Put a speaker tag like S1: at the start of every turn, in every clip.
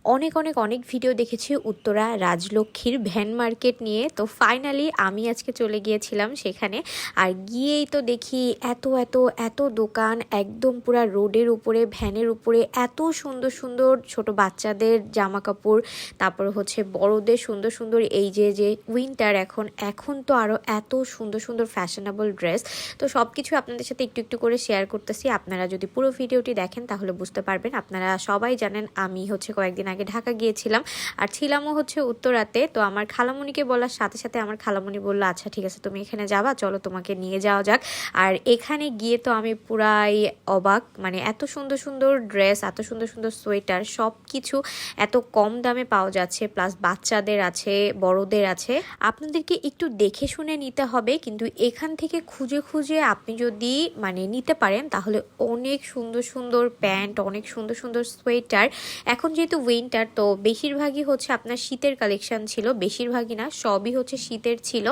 S1: অনেক অনেক অনেক ভিডিও দেখেছি উত্তরা রাজলক্ষ্মীর ভ্যান মার্কেট নিয়ে। তো ফাইনালি আমি আজকে চলে গিয়েছিলাম সেখানে। আর গিয়েই তো দেখি এত এত এত দোকান, একদম পুরা রোডের উপরে, ভ্যানের উপরে এত সুন্দর সুন্দর ছোট বাচ্চাদের জামা কাপড়, তারপর হচ্ছে বড়দের সুন্দর সুন্দর এই যে যে উইন্টার এখন এখন তো আরও এত সুন্দর সুন্দর ফ্যাশনেবল ড্রেস। তো সব কিছু আপনাদের সাথে একটু একটু করে শেয়ার করতেছি। আপনারা যদি পুরো ভিডিওটি দেখেন তাহলে বুঝতে পারবেন। আপনারা সবাই জানেন আমি হচ্ছে কয়েকদিন আগে ঢাকা গিয়েছিলাম, আর ছিলামও হচ্ছে উত্তরাতে। তো আমার খালামণিকে বলার সাথে সাথে আমার খালামণি বললো আচ্ছা ঠিক আছে তুমি এখানে যাবা, চলো তোমাকে নিয়ে যাওয়া যাক। আর এখানে গিয়ে তো আমি পুরাই অবাক, মানে এত সুন্দর সুন্দর ড্রেস, এত সুন্দর সুন্দর সোয়েটার, সব কিছু এত কম দামে পাওয়া যাচ্ছে। প্লাস বাচ্চাদের আছে, বড়দের আছে। আপনাদেরকে একটু দেখে শুনে নিতে হবে, কিন্তু এখান থেকে খুঁজে খুঁজে আপনি যদি মানে নিতে পারেন তাহলে অনেক সুন্দর সুন্দর প্যান্ট, অনেক সুন্দর সুন্দর সোয়েটার। এখন যেহেতু উইন্টার তো বেশিরভাগই হচ্ছে আপনার শীতের কালেকশন ছিল, বেশিরভাগই না সবই হচ্ছে শীতের ছিল।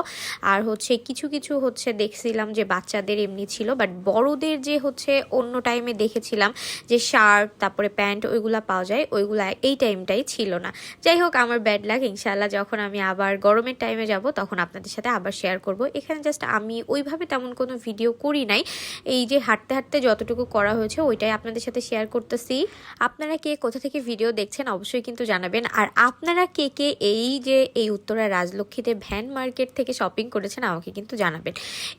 S1: আর হচ্ছে কিছু কিছু হচ্ছে দেখছিলাম যে বাচ্চাদের এমনি ছিল, বাট বড়দের যে হচ্ছে অন্য টাইমে দেখেছিলাম যে শার্ট তারপরে প্যান্ট ওইগুলা পাওয়া যায়, ওইগুলা এই টাইমটাই ছিল না। যাই হোক আমার ব্যাড লাগ, ইনশাল্লাহ যখন আমি আবার গরমের টাইমে যাব তখন আপনাদের সাথে আবার শেয়ার করব। এখানে জাস্ট আমি ওইভাবে তেমন কোনো ভিডিও করি নাই, এই যে হাঁটতে হাঁটতে যতটুকু করা হয়েছে ওইটাই আপনাদের সাথে শেয়ার করতেছি। আপনারা কে কোথা থেকে ভিডিও দেখছেন অবশ্যই কিন্তু জানাবেন। আর আপনারা কে কে এই যে এই উত্তরা রাজলক্ষ্মীতে ভ্যান মার্কেট থেকে শপিং করেছেন আমাকে কিন্তু জানাবেন।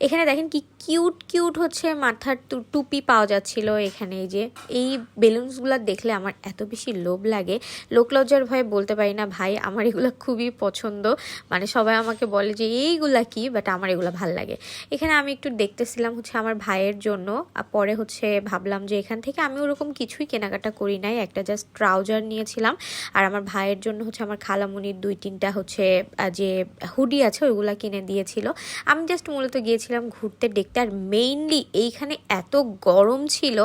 S1: এখানে দেখেন কি কিউট কিউট হচ্ছে মাথার টুপি পাওয়া যাচ্ছিল এখানে। এই যে এই বেলুনসগুলো দেখলে আমার এত বেশি লোভ লাগে, লোকলজ্জার ভয়ে বলতে পারি না ভাই, আমার এগুলো খুবই পছন্দ। মানে সবাই আমাকে বলে যে এইগুলা কি, বাট আমার এগুলো ভাল লাগে। এখানে আমি একটু দেখতেছিলাম হচ্ছে আমার ভাইয়ের জন্য, পরে হচ্ছে ভাবলাম যে এখান থেকে আমি ওরকম কিছুই কেনাকাটা করি নাই, একটা জাস্ট ট্রাউজার নিয়েছিলাম। আর আমার ভাইয়ের জন্য হচ্ছে আমার খালামণির 2-3টা হচ্ছে যে হুডি আছে ওইগুলা কিনে দিয়েছিল। আমি জাস্ট মূলত গিয়েছিলাম ঘুরতে দেখতে। আর মেইনলি এইখানে এত গরম ছিল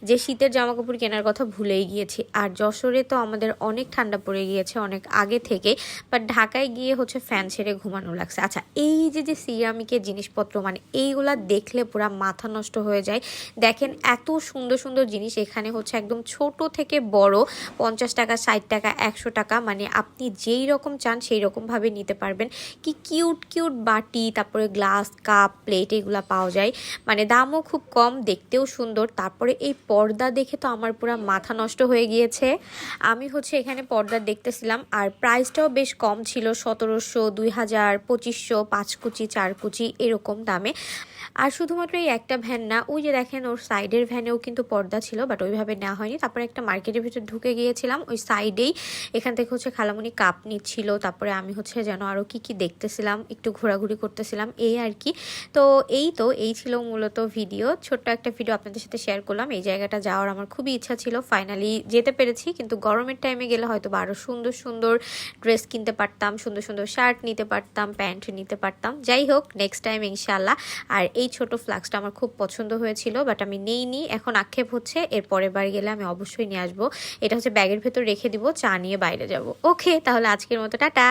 S1: যে শীতের জামা কাপড় কেনার কথা ভুলেই গিয়েছি। আর যশোরে তো আমাদের অনেক ঠান্ডা পড়ে গিয়েছে অনেক আগে থেকে, বাট ঢাকায় গিয়ে হচ্ছে ফ্যান ছেড়ে ঘুমানো লাগছে। আচ্ছা এই যে যে সিরামিকের জিনিসপত্র, মানে এইগুলা দেখলে পুরা মাথা নষ্ট হয়ে যায়। দেখেন এত সুন্দর সুন্দর জিনিস এখানে হচ্ছে একদম ছোট থেকে বড়, 50 টাকা, 60 টাকা, 100 টাকা, মানে আপনি যেই রকম চান সেই রকমভাবে নিতে পারবেন। কি কিউট কিউট বাটি, তারপরে গ্লাস, কাপ, প্লেট এগুলা পাওয়া যায়। মানে দামও খুব কম, দেখতেও সুন্দর। তারপরে এই পর্দা দেখে তো আমার পুরো মাথা নষ্ট হয়ে গিয়েছে। আমি হচ্ছে এখানে পর্দা দেখতেছিলাম আর প্রাইসটাও বেশ কম ছিল, 1700, 2000, 2500, 5 কুচি 4 কুচি এরকম দামে। আর শুধুমাত্র এই একটা ভ্যান না, ওই যে দেখেন ওর সাইডের ভ্যানেও কিন্তু পর্দা ছিল, বাট ওইভাবে নেওয়া হয়নি। তারপরে একটা মার্কেটের ভিতরে ঢুকে গিয়েছিলাম ওই সাইডেই, এখান থেকে হচ্ছে খালামণি কাপ নিচ্ছিল। তারপরে আমি হচ্ছে যেন আরও কি কি দেখতেছিলাম, একটু ঘোরাঘুরি করতেছিলাম এই আর কি। তো এই ছিল মূলত ভিডিও, ছোট্ট একটা ভিডিও আপনাদের সাথে শেয়ার করলাম। এই জায়গাটা যাওয়ার আমার খুবই ইচ্ছা ছিল, ফাইনালি যেতে পেরেছি। কিন্তু গরমের টাইমে গেলে হয়তো বা আরও সুন্দর সুন্দর ড্রেস কিনতে পারতাম, সুন্দর সুন্দর শার্ট নিতে পারতাম, প্যান্ট নিতে পারতাম। যাই হোক নেক্সট টাইম ইনশাল্লাহ। আর এই ছোট ফ্লাক্সটা আমার খুব পছন্দ হয়েছিল, বাট আমি নেইনি, এখন আক্ষেপ হচ্ছে। এর পরের বার গেলে আমি অবশ্যই নিয়ে আসবো। এটা হচ্ছে ব্যাগের ভেতর রেখে দিব, চা নিয়ে বাইরে যাব। ওকে তাহলে আজকের মতো টাটা।